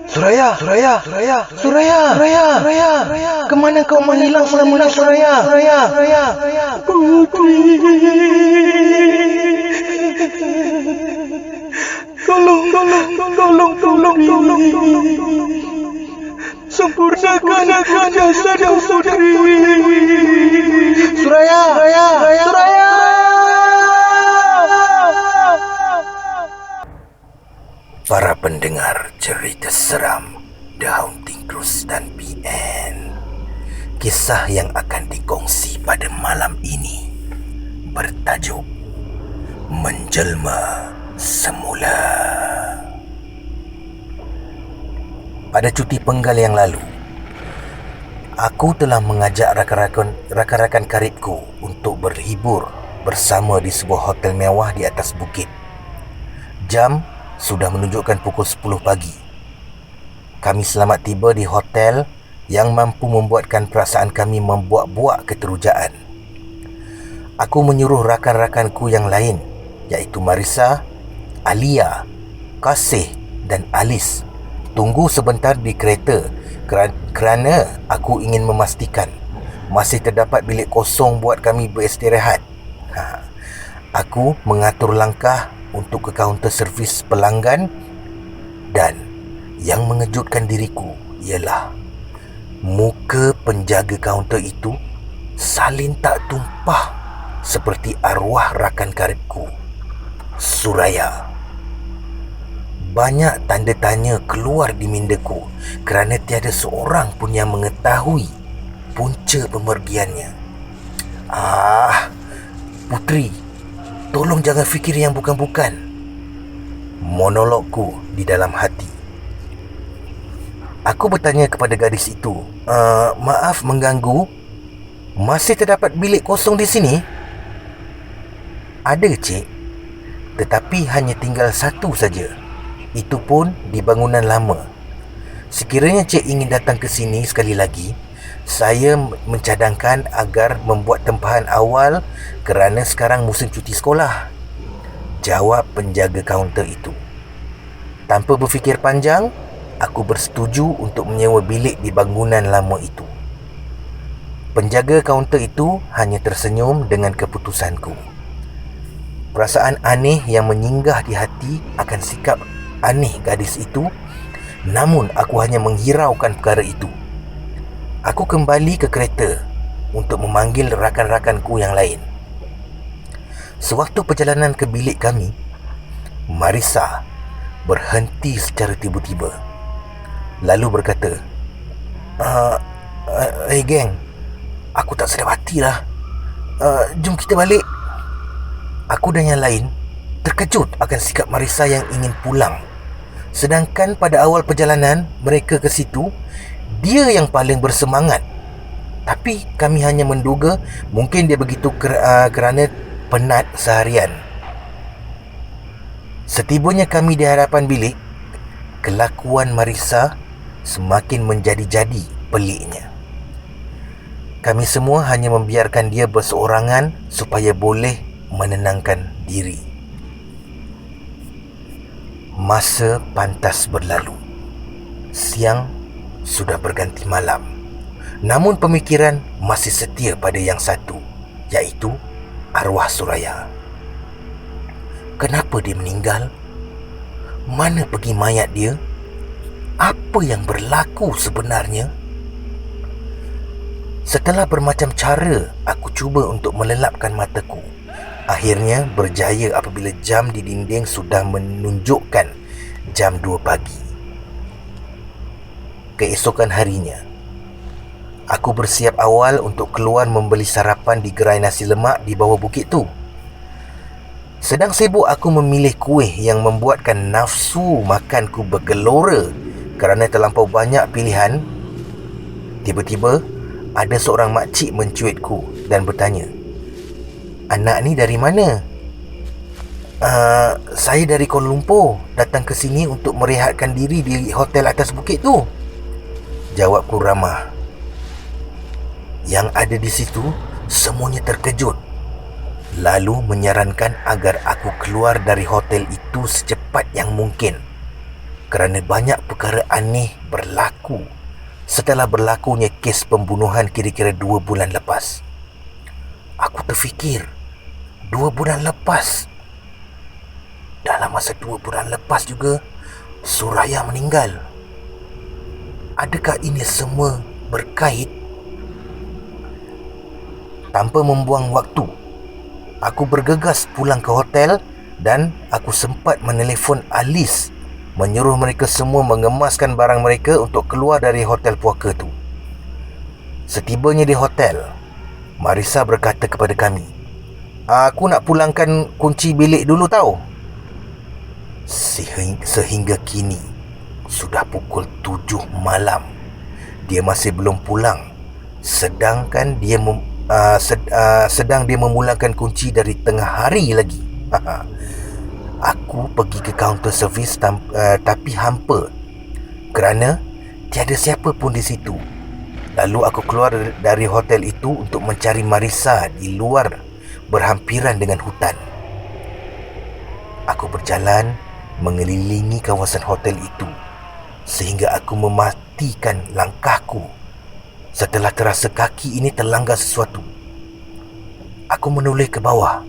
Suraya, Suraya, Suraya, Suraya, Suraya, Suraya, Suraya. Kemana kau menghilang selama ini, Suraya? Suraya, Suraya, Putri. Tolong, tolong, tolong, tolong, tolong, tolong. Sempurnakan jasad Putri. Suraya, Suraya, Suraya. Para pendengar cerita seram The Haunting Cruise dan PN, kisah yang akan dikongsi pada malam ini bertajuk Menjelma Semula. Pada cuti penggal yang lalu, aku telah mengajak rakan-rakan karibku untuk berhibur bersama di sebuah hotel mewah di atas bukit. Jam sudah menunjukkan pukul 10 pagi. Kami selamat tiba di hotel yang mampu membuatkan perasaan kami membuak-buak keterujaan. Aku menyuruh rakan-rakanku yang lain, iaitu Marissa, Alia, Kasih dan Alice, tunggu sebentar di kereta kerana aku ingin memastikan masih terdapat bilik kosong buat kami beristirahat. Aku mengatur langkah untuk ke kaunter servis pelanggan, dan yang mengejutkan diriku ialah muka penjaga kaunter itu salin tak tumpah seperti arwah rakan karibku, Suraya. Banyak tanda tanya keluar di mindaku kerana tiada seorang pun yang mengetahui punca pemergiannya. Putri, tolong jangan fikir yang bukan-bukan, monologku di dalam hati. Aku bertanya kepada gadis itu, maaf mengganggu, masih terdapat bilik kosong di sini? Ada, cik, tetapi hanya tinggal satu saja. Itu pun di bangunan lama. Sekiranya cik ingin datang ke sini sekali lagi, saya mencadangkan agar membuat tempahan awal kerana sekarang musim cuti sekolah, jawab penjaga kaunter itu. Tanpa berfikir panjang, aku bersetuju untuk menyewa bilik di bangunan lama itu. Penjaga kaunter itu hanya tersenyum dengan keputusanku. Perasaan aneh yang menyinggah di hati akan sikap aneh gadis itu, namun aku hanya menghiraukan perkara itu. Aku kembali ke kereta untuk memanggil rakan-rakanku yang lain. Sewaktu perjalanan ke bilik kami, Marissa berhenti secara tiba-tiba, lalu berkata, geng, aku tak sedap hati lah. Jom kita balik. Aku dan yang lain terkejut akan sikap Marissa yang ingin pulang. Sedangkan pada awal perjalanan mereka ke situ, dia yang paling bersemangat. Tapi kami hanya menduga mungkin dia begitu kerana penat seharian. Setibanya kami di hadapan bilik, kelakuan Marissa semakin menjadi-jadi peliknya. Kami semua hanya membiarkan dia berseorangan supaya boleh menenangkan diri. Masa pantas berlalu. Siang sudah berganti malam. Namun pemikiran masih setia pada yang satu, iaitu arwah Suraya. Kenapa dia meninggal? Mana pergi mayat dia? Apa yang berlaku sebenarnya? Setelah bermacam cara aku cuba untuk melelapkan mataku, akhirnya berjaya apabila jam di dinding sudah menunjukkan jam 2 pagi. Keesokan harinya, aku bersiap awal untuk keluar membeli sarapan di gerai nasi lemak di bawah bukit tu. Sedang sibuk aku memilih kuih yang membuatkan nafsu makanku bergelora kerana terlampau banyak pilihan. Tiba-tiba ada seorang makcik mencuitku dan bertanya, "Anak ni dari mana?" Saya dari Kuala Lumpur, datang ke sini untuk merehatkan diri di hotel atas bukit tu," jawabku ramah. Yang ada di situ semuanya terkejut lalu menyarankan agar aku keluar dari hotel itu secepat yang mungkin kerana banyak perkara aneh berlaku setelah berlakunya kes pembunuhan kira-kira 2 bulan lepas. Aku terfikir, 2 bulan lepas? Dalam masa 2 bulan lepas juga Suraya meninggal. Adakah ini semua berkait? Tanpa membuang waktu, aku bergegas pulang ke hotel dan aku sempat menelefon Alice, menyuruh mereka semua mengemaskan barang mereka untuk keluar dari hotel puaka tu. Setibanya di hotel, Marissa berkata kepada kami, "Aku nak pulangkan kunci bilik dulu tau." Sehingga kini sudah pukul 7 malam, dia masih belum pulang, sedangkan dia sedang dia memulangkan kunci dari tengah hari lagi. Aku pergi ke kaunter servis tapi hampa kerana tiada siapa pun di situ. Lalu aku keluar dari hotel itu untuk mencari Marissa di luar berhampiran dengan hutan. Aku berjalan mengelilingi kawasan hotel itu sehingga aku mematikan langkahku setelah terasa kaki ini terlanggar sesuatu. Aku menoleh ke bawah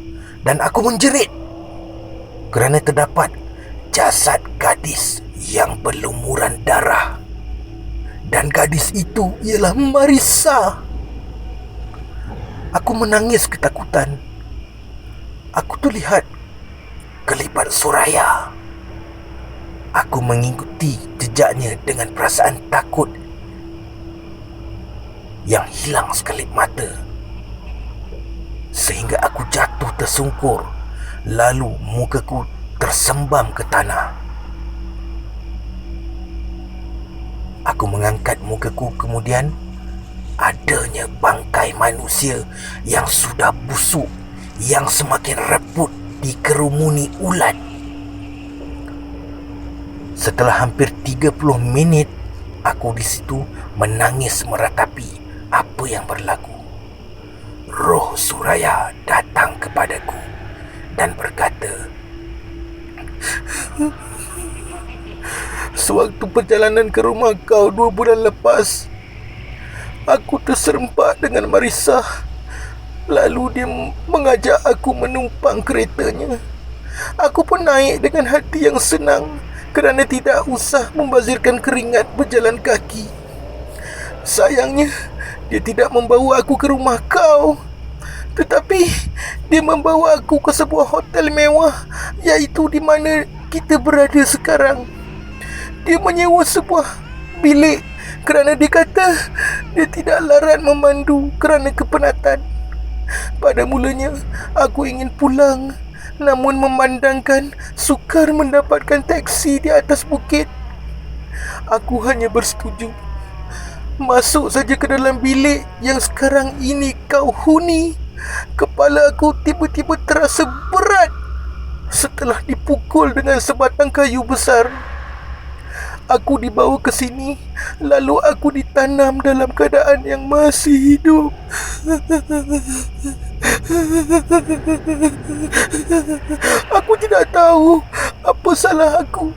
dan aku menjerit kerana terdapat jasad gadis yang berlumuran darah. Dan gadis itu ialah Marissa. Aku menangis ketakutan. Aku terlihat kelibat Suraya. Aku mengikuti jejaknya dengan perasaan takut yang hilang sekelip mata, sehingga aku jatuh tersungkur, lalu mukaku tersembam ke tanah. Aku mengangkat mukaku, kemudian adanya bangkai manusia yang sudah busuk, yang semakin reput dikerumuni ulat. Setelah hampir 30 minit, aku di situ menangis meratapi apa yang berlaku. Roh Suraya datang kepadaku dan berkata, "Sewaktu perjalanan ke rumah kau 2 bulan lepas, aku terserempak dengan Marissa. Lalu dia mengajak aku menumpang keretanya. Aku pun naik dengan hati yang senang kerana tidak usah membazirkan keringat berjalan kaki. Sayangnya, dia tidak membawa aku ke rumah kau, tetapi dia membawa aku ke sebuah hotel mewah, iaitu di mana kita berada sekarang. Dia menyewa sebuah bilik kerana dia kata dia tidak larat memandu kerana kepenatan. Pada mulanya, aku ingin pulang, namun memandangkan sukar mendapatkan teksi di atas bukit, aku hanya bersetuju. Masuk saja ke dalam bilik yang sekarang ini kau huni, kepala aku tiba-tiba terasa berat setelah dipukul dengan sebatang kayu besar. Aku dibawa ke sini, lalu aku ditanam dalam keadaan yang masih hidup. Aku tidak tahu apa salah aku.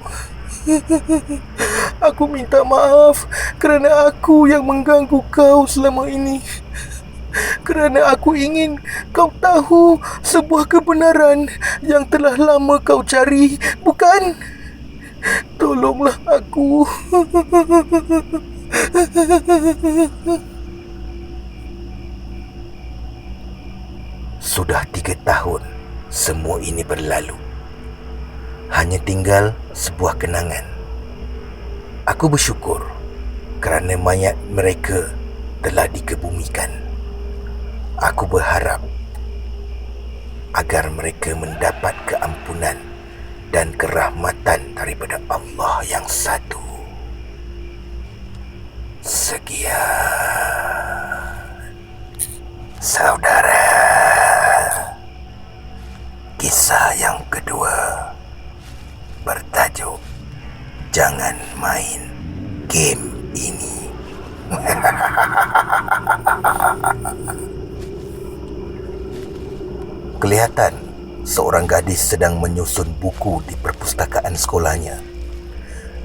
Aku minta maaf kerana aku yang mengganggu kau selama ini. Kerana aku ingin kau tahu sebuah kebenaran yang telah lama kau cari, bukan? Tolonglah aku." Sudah 3 tahun semua ini berlalu. Hanya tinggal sebuah kenangan. Aku bersyukur kerana mayat mereka telah dikebumikan. Aku berharap agar mereka mendapat keampunan dan kerahmatan daripada Allah yang satu. Sekian, saudara. Kisah yang kedua bertajuk "Jangan Main Game Ini". Kelihatan seorang gadis sedang menyusun buku di perpustakaan sekolahnya.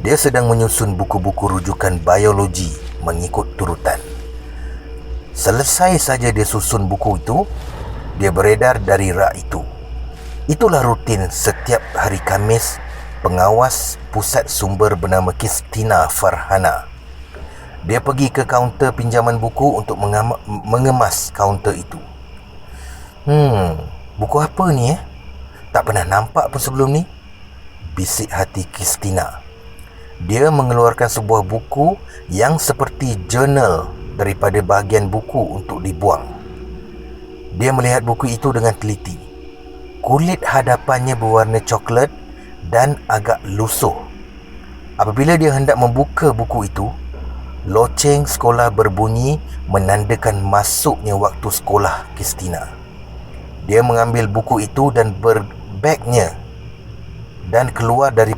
Dia sedang menyusun buku-buku rujukan biologi mengikut turutan. Selesai saja dia susun buku itu, dia beredar dari rak itu. Itulah rutin setiap hari Khamis pengawas pusat sumber bernama Kristina Farhana. Dia pergi ke kaunter pinjaman buku untuk mengemas kaunter itu. Buku apa ni Tak pernah nampak pun sebelum ni, bisik hati Kristina. Dia mengeluarkan sebuah buku yang seperti jurnal daripada bahagian buku untuk dibuang. Dia melihat buku itu dengan teliti. Kulit hadapannya berwarna coklat dan agak lusuh. Apabila dia hendak membuka buku itu, loceng sekolah berbunyi menandakan masuknya waktu sekolah Kristina. Dia mengambil buku itu dan berbagnya dan keluar dari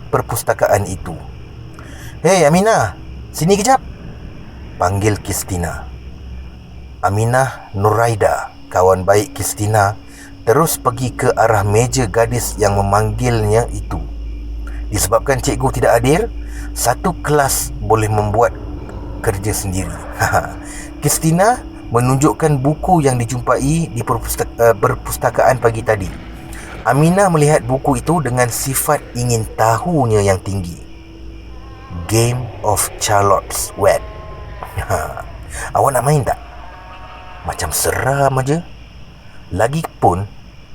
perpustakaan itu. "Hei Aminah, sini kejap," panggil Kristina. Aminah Nuraida, kawan baik Kristina, terus pergi ke arah meja gadis yang memanggilnya itu. Disebabkan cikgu tidak hadir, satu kelas boleh membuat kerja sendiri. Kristina menunjukkan buku yang dijumpai di perpustakaan pagi tadi. Aminah melihat buku itu dengan sifat ingin tahunya yang tinggi. Game of Charlotte's Web. Awak nak main tak? Macam seram aja. Lagipun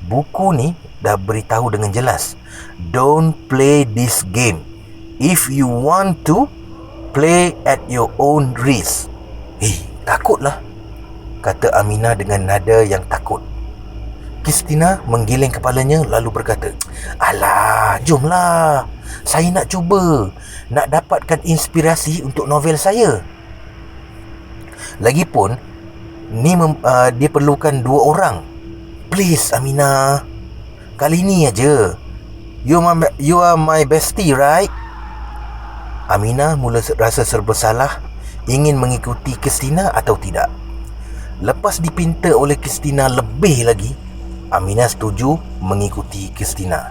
buku ni dah beritahu dengan jelas, don't play this game. If you want to, play at your own risk. Takutlah, kata Aminah dengan nada yang takut. Kristina menggeleng kepalanya lalu berkata, "Alah, jomlah. Saya nak cuba. Nak dapatkan inspirasi untuk novel saya. Lagipun, dia perlukan 2 orang. Please, Aminah. Kali ni aja. You are my bestie, right?" Aminah mula rasa serba salah, ingin mengikuti Kristina atau tidak. Lepas dipinta oleh Kristina lebih lagi, Aminah setuju mengikuti Kristina.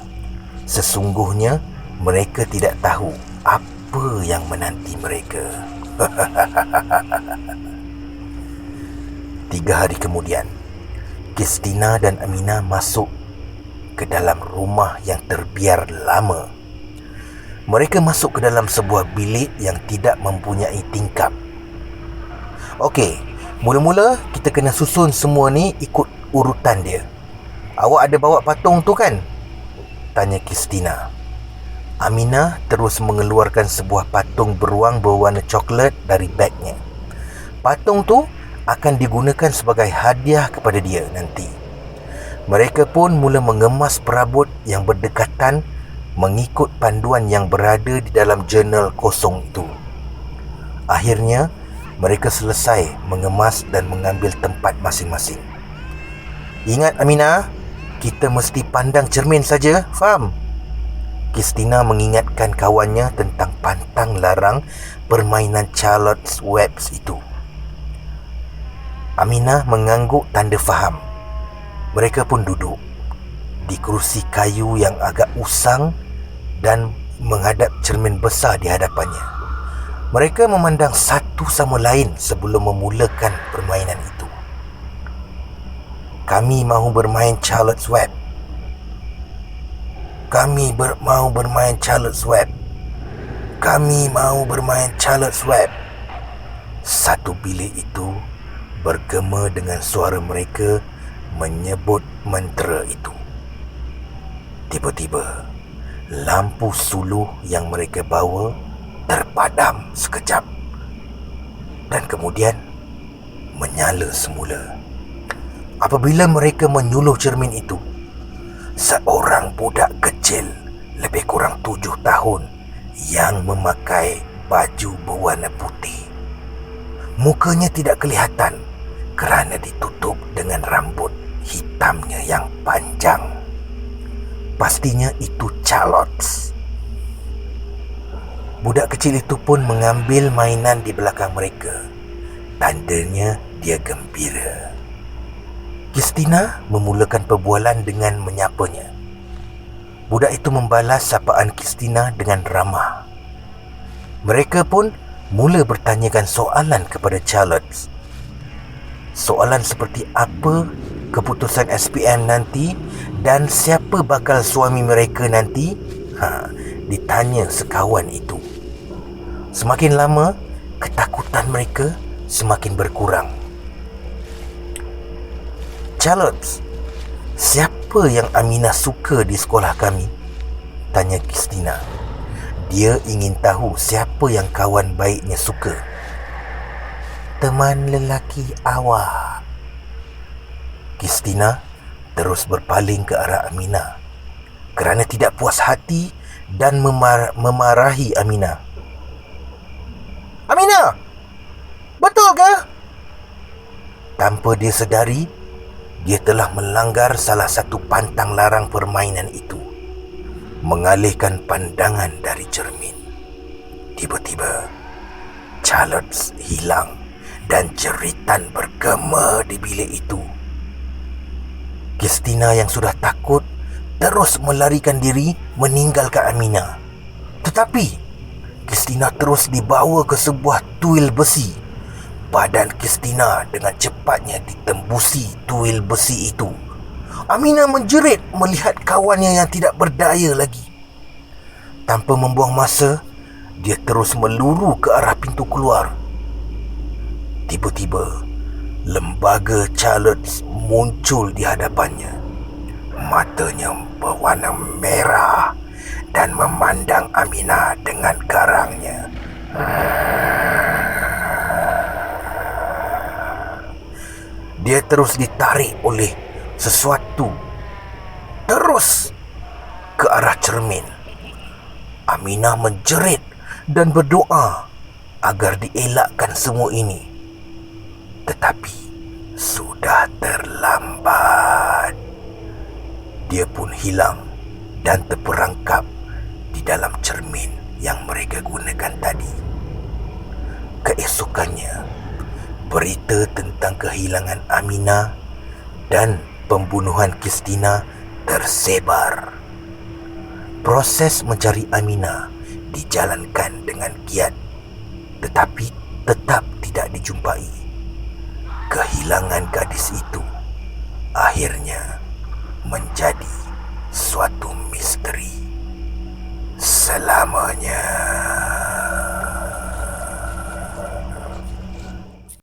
Sesungguhnya mereka tidak tahu apa yang menanti mereka. 3 hari kemudian, Kristina dan Aminah masuk ke dalam rumah yang terbiar lama. Mereka masuk ke dalam sebuah bilik yang tidak mempunyai tingkap. Okey, mula-mula kita kena susun semua ni ikut urutan dia. "Awak ada bawa patung tu kan?" tanya Kristina. Aminah terus mengeluarkan sebuah patung beruang berwarna coklat dari bagnya. Patung tu akan digunakan sebagai hadiah kepada dia nanti. Mereka pun mula mengemas perabot yang berdekatan mengikut panduan yang berada di dalam jurnal kosong itu. Akhirnya, mereka selesai mengemas dan mengambil tempat masing-masing. "Ingat Aminah, kita mesti pandang cermin saja, faham?" Kristina mengingatkan kawannya tentang pantang larang permainan Charlotte's Web itu. Aminah mengangguk tanda faham. Mereka pun duduk di kerusi kayu yang agak usang dan menghadap cermin besar di hadapannya. Mereka memandang satu sama lain sebelum memulakan permainan itu. "Kami mahu bermain Charlotte's Web. Kami mahu bermain Charlotte's Web. Kami mahu bermain Charlotte's Web." Satu bilik itu bergema dengan suara mereka menyebut mantra itu. Tiba-tiba, lampu suluh yang mereka bawa terpadam sekejap dan kemudian menyala semula. Apabila mereka menyuluh cermin itu, seorang budak kecil lebih kurang 7 tahun yang memakai baju berwarna putih. Mukanya tidak kelihatan kerana ditutup dengan rambut hitamnya yang panjang. Pastinya itu Charlotte. Budak kecil itu pun mengambil mainan di belakang mereka. Tandanya dia gembira. Kristina memulakan perbualan dengan menyapanya. Budak itu membalas sapaan Kristina dengan ramah. Mereka pun mula bertanyakan soalan kepada Charlotte. Soalan seperti apa keputusan SPM nanti dan siapa bakal suami mereka nanti, ditanya sekawan itu. Semakin lama, ketakutan mereka semakin berkurang. Charlotte, siapa yang Aminah suka di sekolah kami? Tanya Kristina. Dia ingin tahu siapa yang kawan baiknya suka. Teman lelaki awak. Kristina terus berpaling ke arah Aminah kerana tidak puas hati dan memarahi Aminah. Aminah, betul ke? Tanpa dia sedari, dia telah melanggar salah satu pantang larang permainan itu, mengalihkan pandangan dari cermin. Tiba-tiba, Charlotte hilang dan jeritan bergema di bilik itu. Kristina yang sudah takut terus melarikan diri meninggalkan Aminah. Tetapi Kristina terus dibawa ke sebuah tuil besi. Badan Kristina dengan cepatnya ditembusi tuil besi itu. Aminah menjerit melihat kawannya yang tidak berdaya lagi. Tanpa membuang masa, dia terus meluru ke arah pintu keluar. Tiba-tiba, lembaga Charlotte muncul di hadapannya. Matanya berwarna merah dan memandang Aminah dengan garangnya. Dia terus ditarik oleh sesuatu terus ke arah cermin. Aminah menjerit dan berdoa agar dielakkan semua ini. Tetapi sudah terlambat. Dia pun hilang dan terperangkap di dalam cermin yang mereka gunakan tadi. Keesokannya, berita tentang kehilangan Aminah dan pembunuhan Kristina tersebar. Proses mencari Aminah dijalankan dengan giat, tetapi tetap tidak dijumpai. Kehilangan gadis itu akhirnya